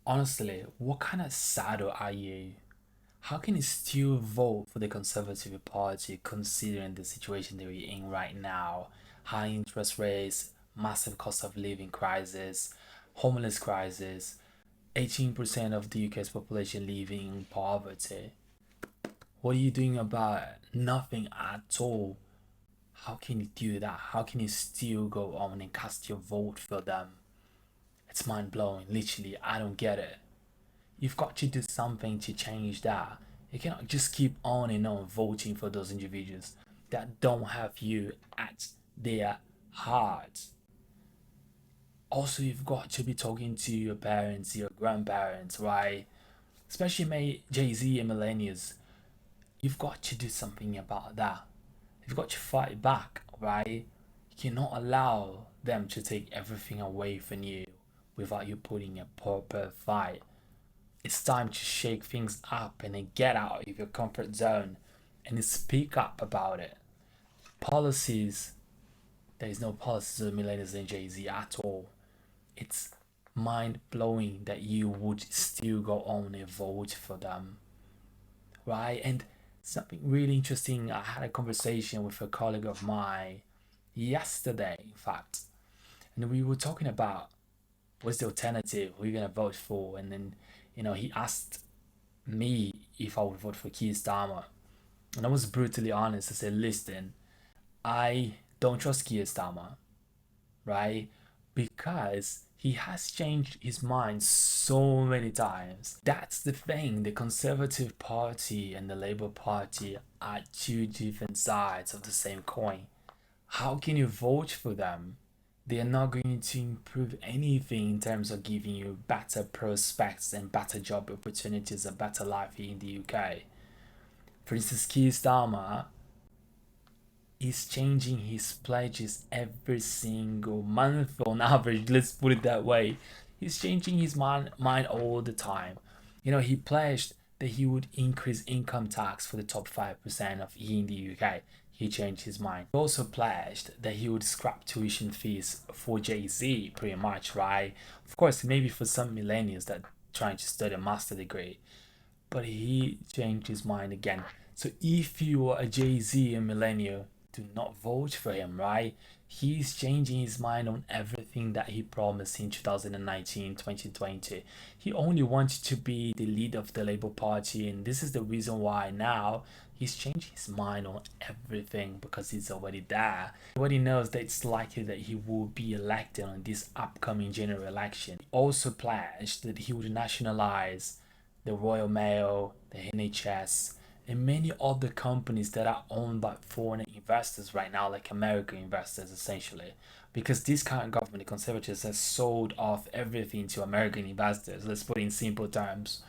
Honestly, what kind of sado are you? How can you still vote for the Conservative Party considering the situation that we're in right now? High interest rates, massive cost of living crisis, homeless crisis, 18% of the UK's population living in poverty. What are you doing about it? Nothing at all. How can you do that? How can you still go on and cast your vote for them? It's mind blowing, literally. I don't get it. You've got to do something to change that. You cannot just keep on and on voting for those individuals that don't have you at their heart. Also, you've got to be talking to your parents, your grandparents, right? Especially Jay Z and millennials. You've got to do something about that. You've got to fight back, right? You cannot allow them to take everything away from you without you putting a proper fight. It's time to shake things up and then get out of your comfort zone and speak up about it. Policies, there is no policies of millennials and Jay Z at all. It's mind blowing that you would still go on and vote for them, right? And something really interesting, I had a conversation with a colleague of mine yesterday, in fact, and we were talking about what's the alternative, who are you gonna vote for, and then he asked me if I would vote for Keir Starmer. And I was brutally honest. I said, listen, I don't trust Keir Starmer, right? Because he has changed his mind so many times. That's the thing. The Conservative Party and the Labour Party are two different sides of the same coin. How can you vote for them? They are not going to improve anything in terms of giving you better prospects and better job opportunities, a better life here in the UK. For instance, Keir Starmer is changing his pledges every single month on average. Let's put it that way. He's changing his mind all the time. He pledged that he would increase income tax for the top 5% of here in the UK. He changed his mind. He also pledged that he would scrap tuition fees for Jay-Z, pretty much, right? Of course, maybe for some millennials that trying to study a master degree, but he changed his mind again. So if you are a Jay-Z and millennial, do not vote for him, right? He's changing his mind on everything that he promised in 2019, 2020. He only wanted to be the leader of the Labour Party, and this is the reason why now he's changing his mind on everything because he's already there. He already knows that it's likely that he will be elected on this upcoming general election. He also pledged that he would nationalize the Royal Mail, the NHS, and many other companies that are owned by foreign investors right now, like American investors, essentially. Because this current government, the Conservatives, has sold off everything to American investors, let's put it in simple terms.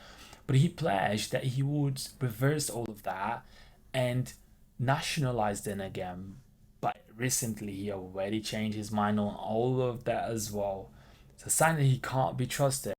But he pledged that he would reverse all of that and nationalize them again. But recently, he already changed his mind on all of that as well. It's a sign that he can't be trusted.